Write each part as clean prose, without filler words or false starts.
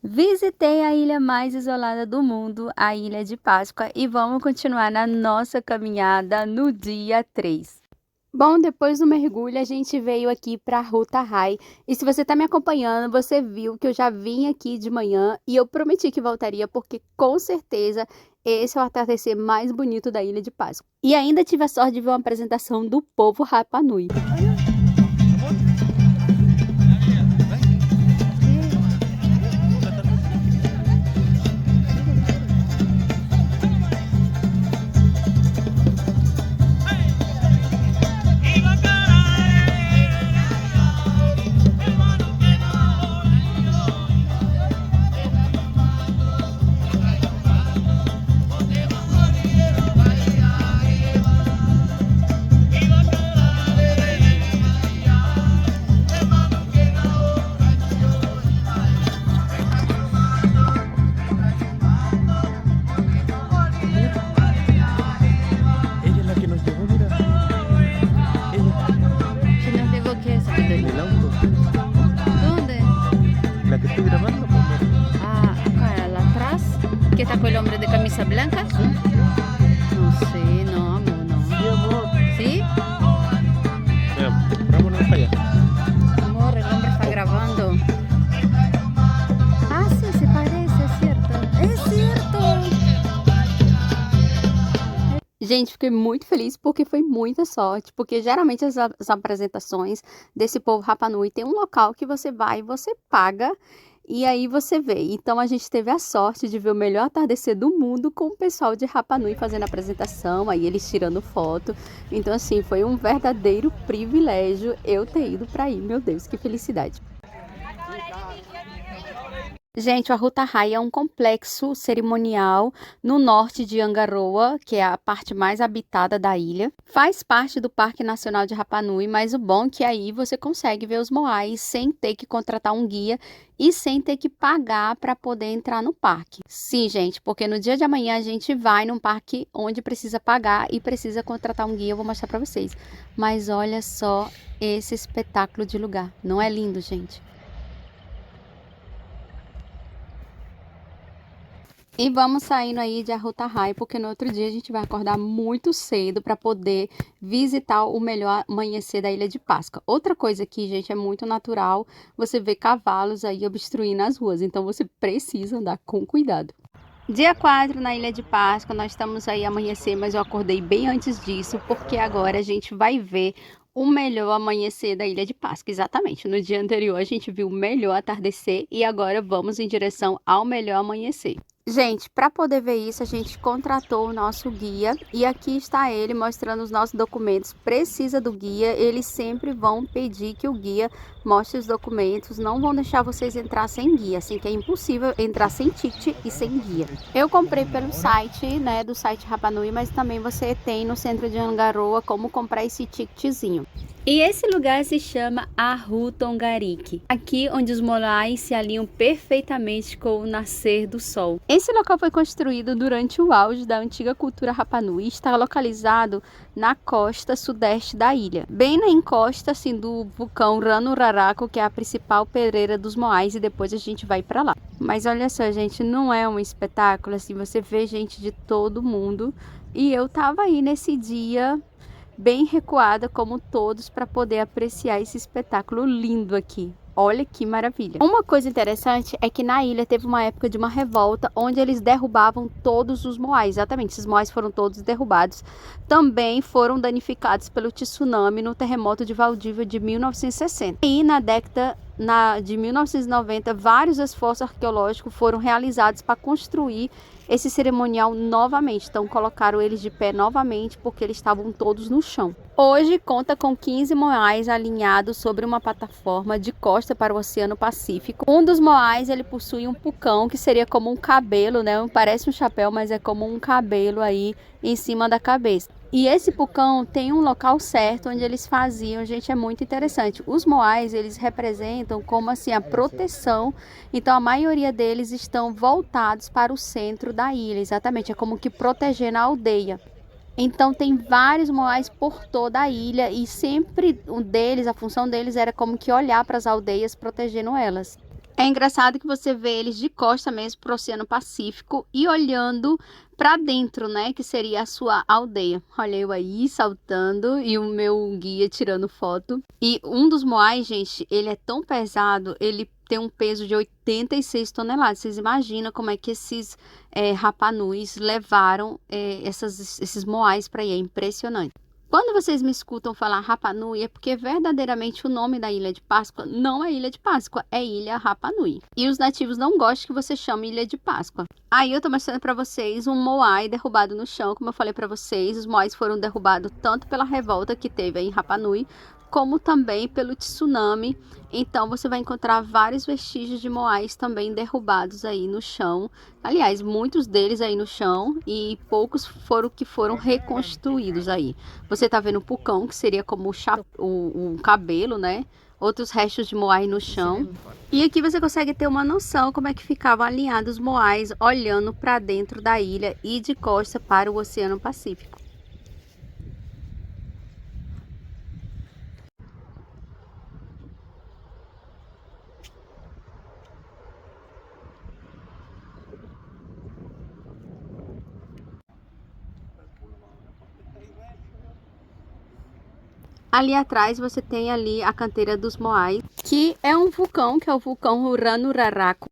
Visitei a ilha mais isolada do mundo, a Ilha de Páscoa, e vamos continuar na nossa caminhada no dia 3. Bom, depois do mergulho, a gente veio aqui para a Ruta Rai. E se você está me acompanhando, você viu que eu já vim aqui de manhã e eu prometi que voltaria, porque com certeza esse é o atardecer mais bonito da Ilha de Páscoa. E ainda tive a sorte de ver uma apresentação do povo Rapa Nui. Ella es la que nos llevó, mira. Ella, Que nos levou que essa en el auto. Onde? La que estoy grabando, pues, amor. Ah, cara, lá atrás, que tá com o homem de camisa branca? Não sei, não, amor, não. Sí, amor. Sim? Mira, vámonos para allá. Amor, o homem está gravando. Ah, sim, se parece, é certo. É certo! Gente, fiquei muito feliz porque foi muita sorte, porque geralmente as apresentações desse povo Rapa Nui tem um local que você vai e você paga e aí você vê. Então a gente teve a sorte de ver o melhor atardecer do mundo com o pessoal de Rapa Nui fazendo a apresentação, aí eles tirando foto. Então assim, foi um verdadeiro privilégio eu ter ido para aí. Meu Deus, que felicidade. Gente, a Ruta Rai é um complexo cerimonial no norte de Angaroa, que é a parte mais habitada da ilha. Faz parte do Parque Nacional de Rapa Nui, mas o bom é que aí você consegue ver os moais sem ter que contratar um guia e sem ter que pagar para poder entrar no parque. Sim, gente, porque no dia de amanhã a gente vai num parque onde precisa pagar e precisa contratar um guia, eu vou mostrar para vocês. Mas olha só esse espetáculo de lugar, não é lindo, gente? E vamos saindo aí de Arruta Rai, porque no outro dia a gente vai acordar muito cedo para poder visitar o melhor amanhecer da Ilha de Páscoa. Outra coisa aqui, gente, é muito natural, você vê cavalos aí obstruindo as ruas, então você precisa andar com cuidado. Dia 4 na Ilha de Páscoa, nós estamos aí amanhecer, mas eu acordei bem antes disso, porque agora a gente vai ver o melhor amanhecer da Ilha de Páscoa. Exatamente, no dia anterior a gente viu o melhor atardecer e agora vamos em direção ao melhor amanhecer. Gente, para poder ver isso, a gente contratou o nosso guia e aqui está ele mostrando os nossos documentos. Precisa do guia, eles sempre vão pedir que o guia mostre os documentos, não vão deixar vocês entrar sem guia, assim que é impossível entrar sem ticket e sem guia. Eu comprei pelo site, né, do site Rapa Nui, mas também você tem no centro de Angaroa como comprar esse ticketzinho. E esse lugar se chama Arru Tongariki, aqui onde os moais se alinham perfeitamente com o nascer do sol. Esse local foi construído durante o auge da antiga cultura Rapa Nui e está localizado na costa sudeste da ilha, bem na encosta assim, do vulcão Ranuraraku, que é a principal pedreira dos moais, e depois a gente vai para lá. Mas olha só, gente, não é um espetáculo assim, você vê gente de todo mundo e eu tava aí nesse dia bem recuada como todos para poder apreciar esse espetáculo lindo aqui. Olha que maravilha. Uma coisa interessante é que na ilha teve uma época de uma revolta onde eles derrubavam todos os moais. Exatamente, esses moais foram todos derrubados. Também foram danificados pelo tsunami no terremoto de Valdívia de 1960. E na década de 1990, vários esforços arqueológicos foram realizados para construir esse cerimonial novamente. Então colocaram eles de pé novamente porque eles estavam todos no chão. Hoje conta com 15 moais alinhados sobre uma plataforma de costa para o Oceano Pacífico. Um dos moais ele possui um pucão que seria como um cabelo, né? Parece um chapéu, mas é como um cabelo aí em cima da cabeça. E esse pucão tem um local certo onde eles faziam, gente, é muito interessante. Os moais, eles representam como assim a proteção, então a maioria deles estão voltados para o centro da ilha, exatamente, é como que protegendo a aldeia. Então tem vários moais por toda a ilha e sempre um deles, a função deles era como que olhar para as aldeias protegendo elas. É engraçado que você vê eles de costa mesmo pro Oceano Pacífico e olhando para dentro, né, que seria a sua aldeia. Olha eu aí saltando e o meu guia tirando foto. E um dos moais, gente, ele é tão pesado, ele tem um peso de 86 toneladas. Vocês imaginam como é que esses rapanus levaram esses moais para aí? É impressionante. Quando vocês me escutam falar Rapa Nui, é porque verdadeiramente o nome da Ilha de Páscoa não é Ilha de Páscoa, é Ilha Rapa Nui. E os nativos não gostam que você chame Ilha de Páscoa. Aí eu tô mostrando pra vocês um moai derrubado no chão, como eu falei pra vocês, os moais foram derrubados tanto pela revolta que teve aí em Rapa Nui, como também pelo tsunami. Então você vai encontrar vários vestígios de moais também derrubados aí no chão. Aliás, muitos deles aí no chão e poucos foram reconstruídos aí. Você tá vendo o pucão, que seria como o cabelo, né? Outros restos de moai no chão. E aqui você consegue ter uma noção como é que ficavam alinhados os moais olhando para dentro da ilha e de costa para o Oceano Pacífico. Ali atrás você tem ali a canteira dos Moais, que é um vulcão, que é o vulcão Ranuraraku.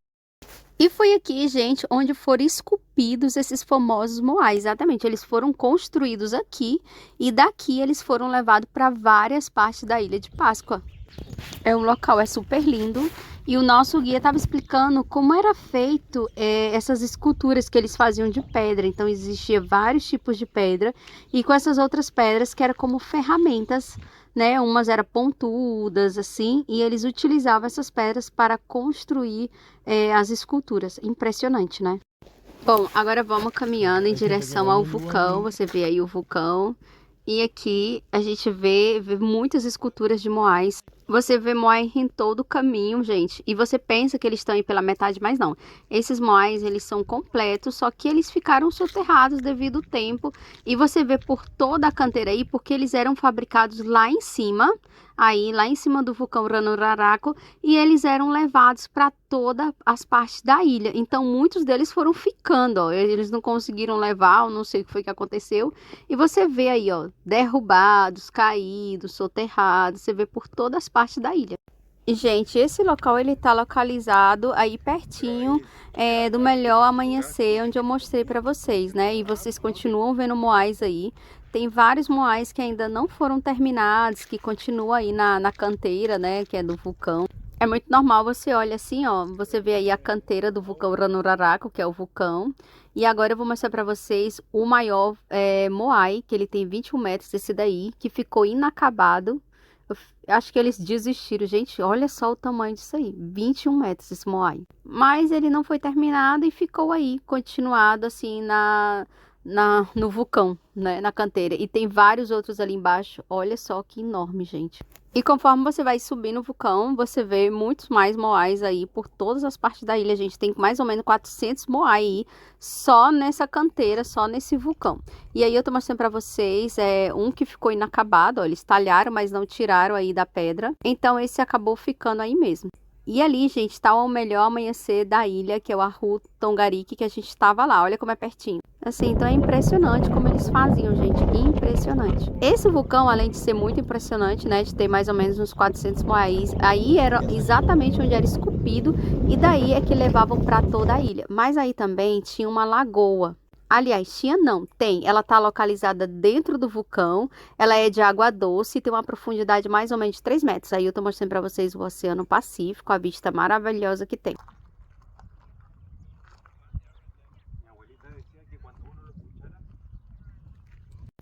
E foi aqui, gente, onde foram esculpidos esses famosos Moais. Exatamente, eles foram construídos aqui e daqui eles foram levados para várias partes da Ilha de Páscoa. O local é super lindo e o nosso guia estava explicando como era feito essas esculturas que eles faziam de pedra. Então existia vários tipos de pedra e com essas outras pedras que eram como ferramentas, né? Umas eram pontudas assim e eles utilizavam essas pedras para construir as esculturas. Impressionante, né? Bom, agora vamos caminhando em direção ao vulcão. Você vê aí o vulcão. E aqui a gente vê muitas esculturas de moais. Você vê moai em todo o caminho, gente. E você pensa que eles estão aí pela metade, mas não. Esses moais, eles são completos, só que eles ficaram soterrados devido ao tempo. E você vê por toda a canteira aí, porque eles eram fabricados lá em cima. Aí, lá em cima do vulcão Ranuraraku. E eles eram levados para todas as partes da ilha. Então, muitos deles foram ficando, ó. Eles não conseguiram levar, eu não sei o que foi que aconteceu. E você vê aí, ó, derrubados, caídos, soterrados. Você vê por todas as partes da ilha. E, gente, esse local, ele tá localizado aí pertinho do melhor amanhecer, onde eu mostrei para vocês, né? E vocês continuam vendo moais aí. Tem vários moais que ainda não foram terminados, que continuam aí na canteira, né? Que é do vulcão. É muito normal, você olha assim, ó, você vê aí a canteira do vulcão Ranuraraku, que é o vulcão. E agora eu vou mostrar para vocês o maior moai, que ele tem 21 metros, esse daí, que ficou inacabado. Eu acho que eles desistiram, gente, olha só o tamanho disso aí, 21 metros esse moai. Mas ele não foi terminado e ficou aí, continuado assim no vulcão, né, na canteira. E tem vários outros ali embaixo, olha só que enorme, gente. E conforme você vai subir no vulcão, você vê muitos mais moais aí por todas as partes da ilha. A gente tem mais ou menos 400 moai aí só nessa canteira, só nesse vulcão. E aí eu tô mostrando pra vocês um que ficou inacabado, ó, eles talharam, mas não tiraram aí da pedra. Então esse acabou ficando aí mesmo. E ali, gente, tá o melhor amanhecer da ilha, que é o Ahu Tongariki, que a gente estava lá. Olha como é pertinho. Assim, então é impressionante como eles faziam, gente. Impressionante. Esse vulcão, além de ser muito impressionante, né, de ter mais ou menos uns 400 moais, aí era exatamente onde era esculpido e daí é que levavam para toda a ilha. Mas aí também tinha uma lagoa. Aliás, tinha não, tem. Ela está localizada dentro do vulcão, ela é de água doce e tem uma profundidade mais ou menos de 3 metros. Aí eu tô mostrando para vocês o Oceano Pacífico, a vista maravilhosa que tem.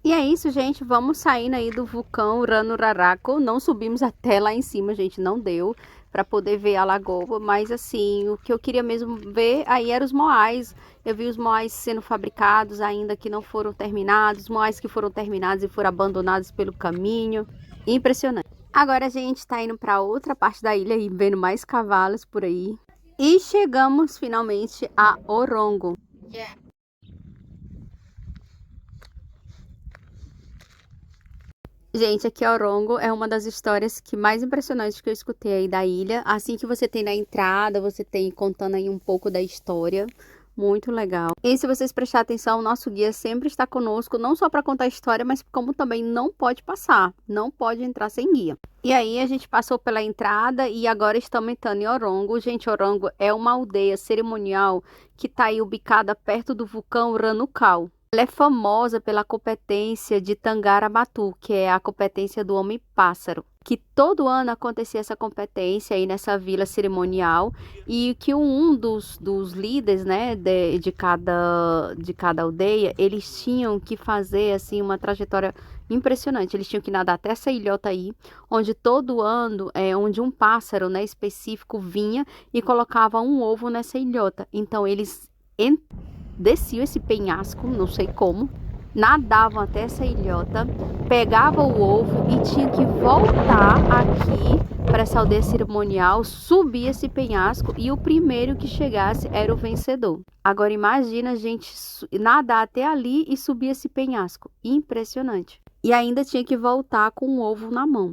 E é isso, gente, vamos saindo aí do vulcão Ranuraraku. Não subimos até lá em cima, gente, não deu para poder ver a lagoa, mas assim, o que eu queria mesmo ver aí eram os moais. Eu vi os moais sendo fabricados ainda que não foram terminados, moais que foram terminados e foram abandonados pelo caminho. Impressionante. Agora a gente está indo para outra parte da ilha e vendo mais cavalos por aí. E chegamos finalmente a Orongo. Gente, aqui Orongo é uma das histórias que mais impressionantes que eu escutei aí da ilha. Assim que você tem na entrada, você tem contando aí um pouco da história. Muito legal. E se vocês prestarem atenção, o nosso guia sempre está conosco, não só para contar a história, mas como também não pode passar, não pode entrar sem guia. E aí a gente passou pela entrada e agora estamos entrando em Orongo. Gente, Orongo é uma aldeia cerimonial que está aí ubicada perto do vulcão Ranucal. Ela é famosa pela competência de Tangarabatu, que é a competência do homem-pássaro. Que todo ano acontecia essa competência aí nessa vila cerimonial e que um dos líderes, né, de cada aldeia, eles tinham que fazer assim uma trajetória impressionante. Eles tinham que nadar até essa ilhota aí, onde todo ano, onde um pássaro, né, específico vinha e colocava um ovo nessa ilhota. Então eles desciam esse penhasco, não sei como, nadavam até essa ilhota, pegavam o ovo e tinham que voltar aqui para essa aldeia cerimonial, subir esse penhasco e o primeiro que chegasse era o vencedor. Agora imagina a gente nadar até ali e subir esse penhasco. Impressionante. E ainda tinha que voltar com o ovo na mão.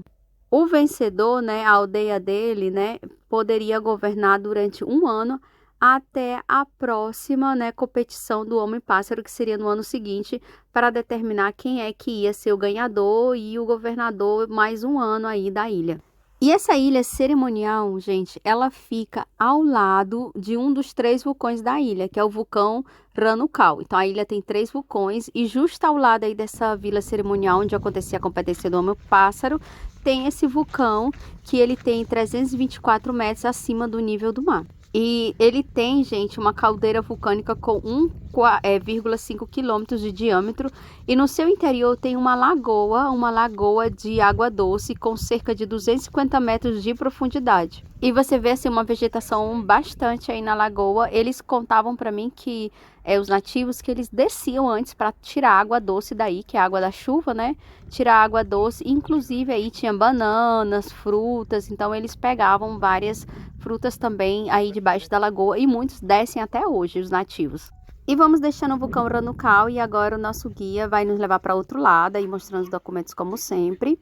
O vencedor, né, a aldeia dele, né, poderia governar durante um ano até a próxima, né, competição do Homem-Pássaro, que seria no ano seguinte, para determinar quem é que ia ser o ganhador e o governador mais um ano aí da ilha. E essa ilha cerimonial, gente, ela fica ao lado de um dos 3 vulcões da ilha, que é o vulcão Ranucal. Então, a ilha tem 3 vulcões e justo ao lado aí dessa vila cerimonial, onde acontecia a competência do Homem-Pássaro, tem esse vulcão que ele tem 324 metros acima do nível do mar. E ele tem, gente, uma caldeira vulcânica com 1,5 quilômetros de diâmetro. E no seu interior tem uma lagoa de água doce com cerca de 250 metros de profundidade. E você vê assim uma vegetação bastante aí na lagoa. Eles contavam para mim que os nativos que eles desciam antes para tirar a água doce daí, que é a água da chuva, né? Tirar a água doce. Inclusive aí tinha bananas, frutas. Então eles pegavam várias frutas também aí debaixo da lagoa e muitos descem até hoje, os nativos. E vamos deixando o vulcão Ranucal e agora o nosso guia vai nos levar para outro lado aí mostrando os documentos como sempre.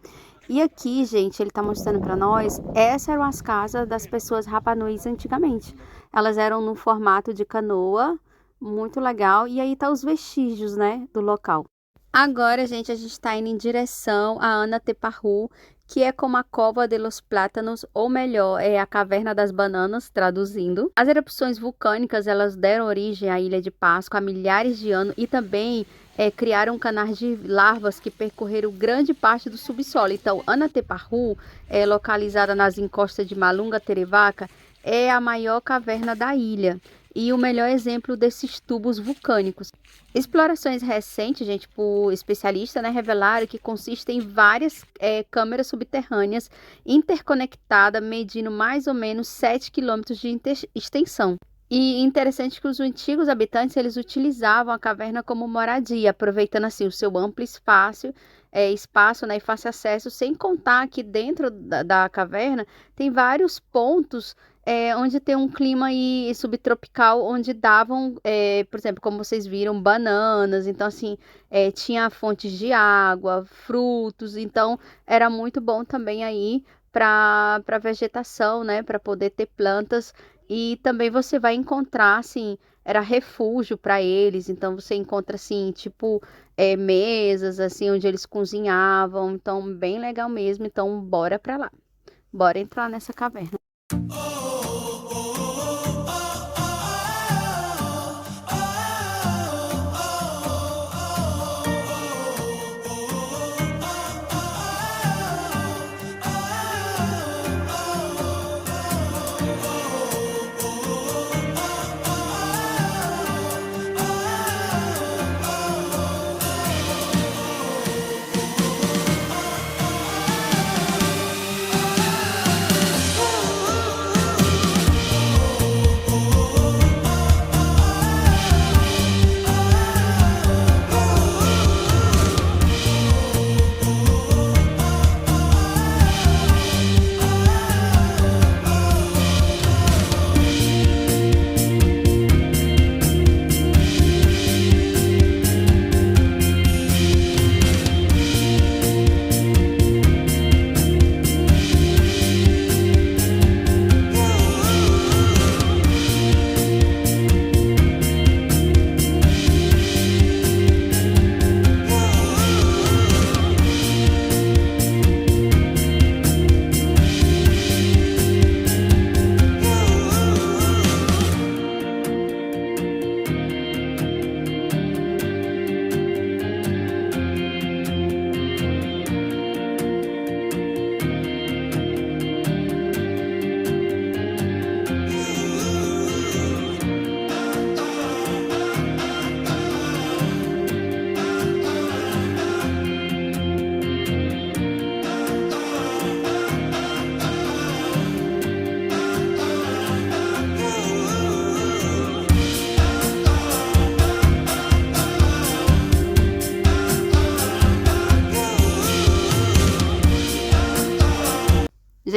E aqui, gente, ele está mostrando para nós, essas eram as casas das pessoas Rapanuis antigamente. Elas eram no formato de canoa, muito legal, e aí tá os vestígios, né, do local. Agora, gente, a gente está indo em direção a Anatepahu, que é como a Cova de los Plátanos, ou melhor, é a Caverna das Bananas, traduzindo. As erupções vulcânicas, elas deram origem à Ilha de Páscoa há milhares de anos e também criaram canais de larvas que percorreram grande parte do subsolo. Então, Anatepahu, localizada nas encostas de Malunga Terevaca, é a maior caverna da ilha e o melhor exemplo desses tubos vulcânicos. Explorações recentes, gente, por especialistas, né, revelaram que consistem em várias câmeras subterrâneas interconectadas, medindo mais ou menos 7 quilômetros de extensão. E interessante que os antigos habitantes, eles utilizavam a caverna como moradia, aproveitando assim o seu amplo espaço, né, e fácil acesso, sem contar que dentro da caverna tem vários pontos onde tem um clima aí subtropical, onde davam, por exemplo, como vocês viram, bananas. Então, assim, tinha fontes de água, frutos. Então, era muito bom também aí para vegetação, né? Para poder ter plantas. E também você vai encontrar, assim, era refúgio para eles. Então, você encontra, assim, tipo, mesas, assim, onde eles cozinhavam. Então, bem legal mesmo. Então, bora para lá. Bora entrar nessa caverna.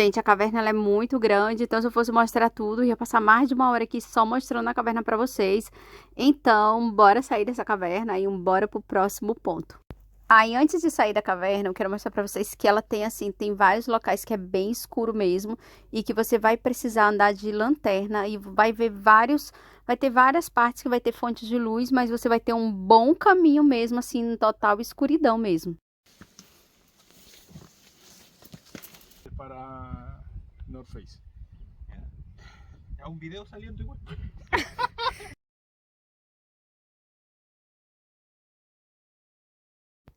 Gente, a caverna ela é muito grande, então se eu fosse mostrar tudo, ia passar mais de 1 hora aqui só mostrando a caverna pra vocês. Então, bora sair dessa caverna e bora pro próximo ponto. Aí, antes de sair da caverna, eu quero mostrar pra vocês que ela tem, assim, tem vários locais que é bem escuro mesmo e que você vai precisar andar de lanterna e vai ter várias partes que vai ter fontes de luz, mas você vai ter um bom caminho mesmo, assim, em total escuridão mesmo. Para North Face. É um vídeo saliendo igual.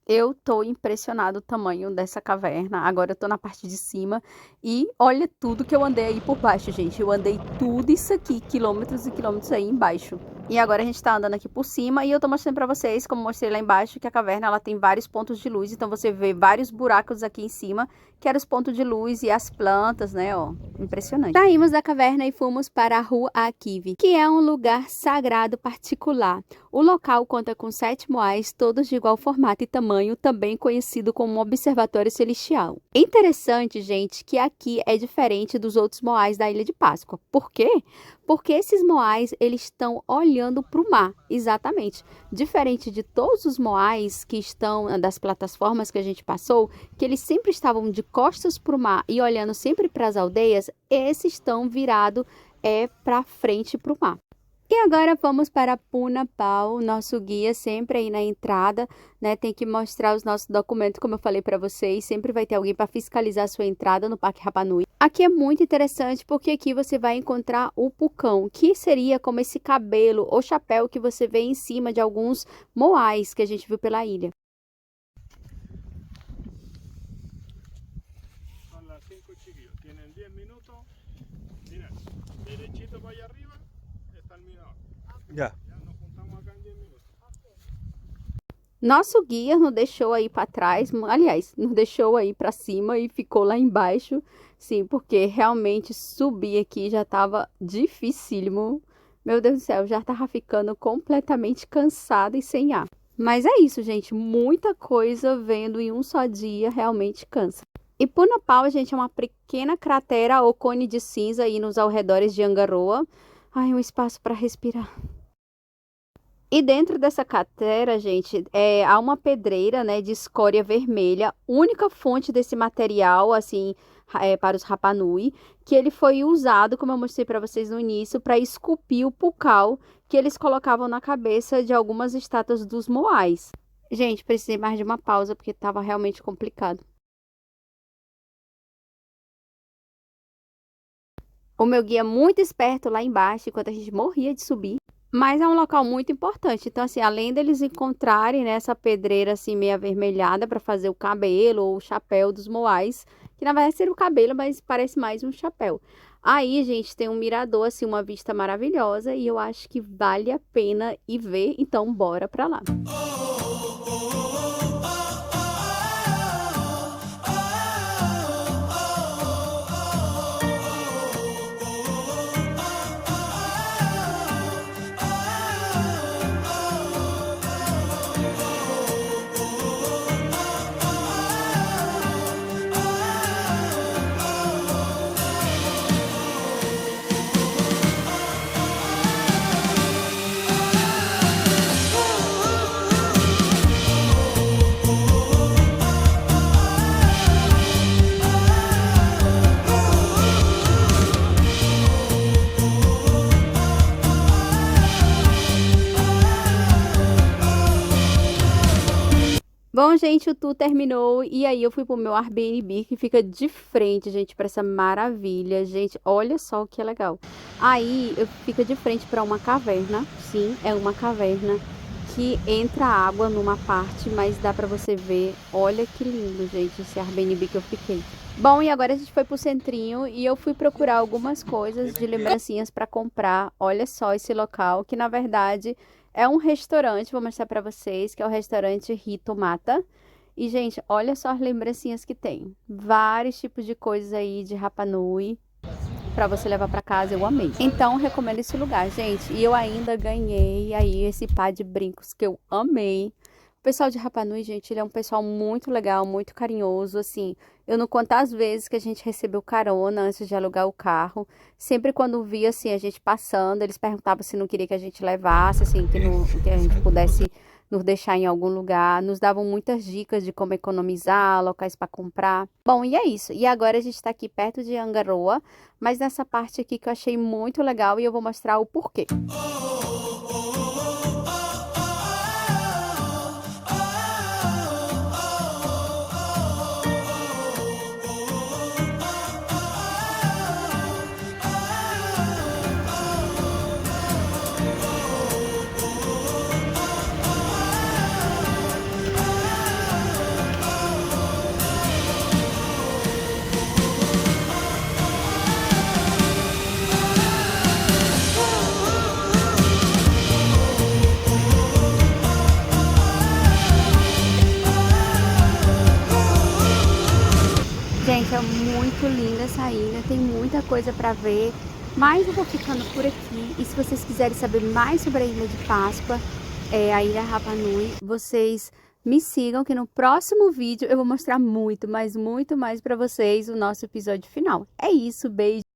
Eu tô impressionado o tamanho dessa caverna. Agora eu tô na parte de cima e olha tudo que eu andei aí por baixo, gente. Eu andei tudo isso aqui, quilômetros e quilômetros aí embaixo. E agora a gente tá andando aqui por cima e eu tô mostrando pra vocês, como mostrei lá embaixo, que a caverna ela tem vários pontos de luz. Então você vê vários buracos aqui em cima, que eram os pontos de luz e as plantas, né, ó. Impressionante. Saímos da caverna e fomos para a Rua Akive, que é um lugar sagrado particular. O local conta com 7 moais, todos de igual formato e tamanho, também conhecido como um observatório celestial. Interessante, gente, que aqui é diferente dos outros moais da Ilha de Páscoa. Por quê? Porque esses moais, eles estão olhando para o mar, exatamente. Diferente de todos os moais que estão das plataformas que a gente passou, que eles sempre estavam de costas para o mar e olhando sempre para as aldeias, esses estão virados para frente para o mar. E agora vamos para Punapau, nosso guia sempre aí na entrada, né? Tem que mostrar os nossos documentos, como eu falei para vocês, sempre vai ter alguém para fiscalizar a sua entrada no Parque Rapa Nui. Aqui é muito interessante porque aqui você vai encontrar o pucão, que seria como esse cabelo ou chapéu que você vê em cima de alguns moais que a gente viu pela ilha. Son las 5 chiquillos, tienen 10 minutos. Mira, derechito para allá arriba está el mirador. Ya. Ya nos juntamos acá en 10 minutos. Nosso guia nos deixou aí para trás, aliás, nos deixou aí para cima e ficou lá embaixo, sim, porque realmente subir aqui já estava dificílimo. Meu Deus do céu, já estava ficando completamente cansada e sem ar. Mas é isso, gente, muita coisa vendo em um só dia realmente cansa. E Punapau, gente, é uma pequena cratera ou cone de cinza aí nos arredores de Angaroa. Ai, um espaço para respirar. E dentro dessa cratera, gente, há uma pedreira, né, de escória vermelha, única fonte desse material, assim, para os Rapa Nui, que ele foi usado, como eu mostrei para vocês no início, para esculpir o pucal que eles colocavam na cabeça de algumas estátuas dos moais. Gente, precisei mais de uma pausa porque estava realmente complicado. O meu guia muito esperto lá embaixo, enquanto a gente morria de subir. Mas é um local muito importante. Então, assim, além deles encontrarem, né, essa pedreira assim meio avermelhada para fazer o cabelo ou o chapéu dos moais, que na verdade seria o cabelo, mas parece mais um chapéu. Aí, gente, tem um mirador, assim, uma vista maravilhosa e eu acho que vale a pena ir ver. Então, bora pra lá. Bom, gente, o tour terminou e aí eu fui pro meu Airbnb que fica de frente, gente, para essa maravilha. Gente, olha só o que é legal. Aí eu fica de frente para uma caverna. Sim, é uma caverna que entra água numa parte, mas dá para você ver. Olha que lindo, gente, esse Airbnb que eu fiquei. Bom, e agora a gente foi pro centrinho e eu fui procurar algumas coisas de lembrancinhas para comprar. Olha só esse local, que na verdade é um restaurante, vou mostrar para vocês, que é o restaurante Rito Mata. E, gente, olha só as lembrancinhas que tem. Vários tipos de coisas aí de Rapa Nui para você levar para casa, eu amei. Então, recomendo esse lugar, gente. E eu ainda ganhei aí esse par de brincos que eu amei. O pessoal de Rapa Nui, gente, ele é um pessoal muito legal, muito carinhoso, assim. Eu não conto as vezes que a gente recebeu carona antes de alugar o carro. Sempre quando via, assim, a gente passando, eles perguntavam se não queria que a gente levasse, assim, que a gente pudesse nos deixar em algum lugar. Nos davam muitas dicas de como economizar, locais para comprar. Bom, e é isso. E agora a gente está aqui perto de Angaroa, mas nessa parte aqui que eu achei muito legal e eu vou mostrar o porquê. Gente, é muito linda essa ilha, tem muita coisa para ver, mas eu vou ficando por aqui. E se vocês quiserem saber mais sobre a Ilha de Páscoa, a Ilha Rapa Nui, vocês me sigam que no próximo vídeo eu vou mostrar muito, mas muito mais para vocês o nosso episódio final. É isso, beijo!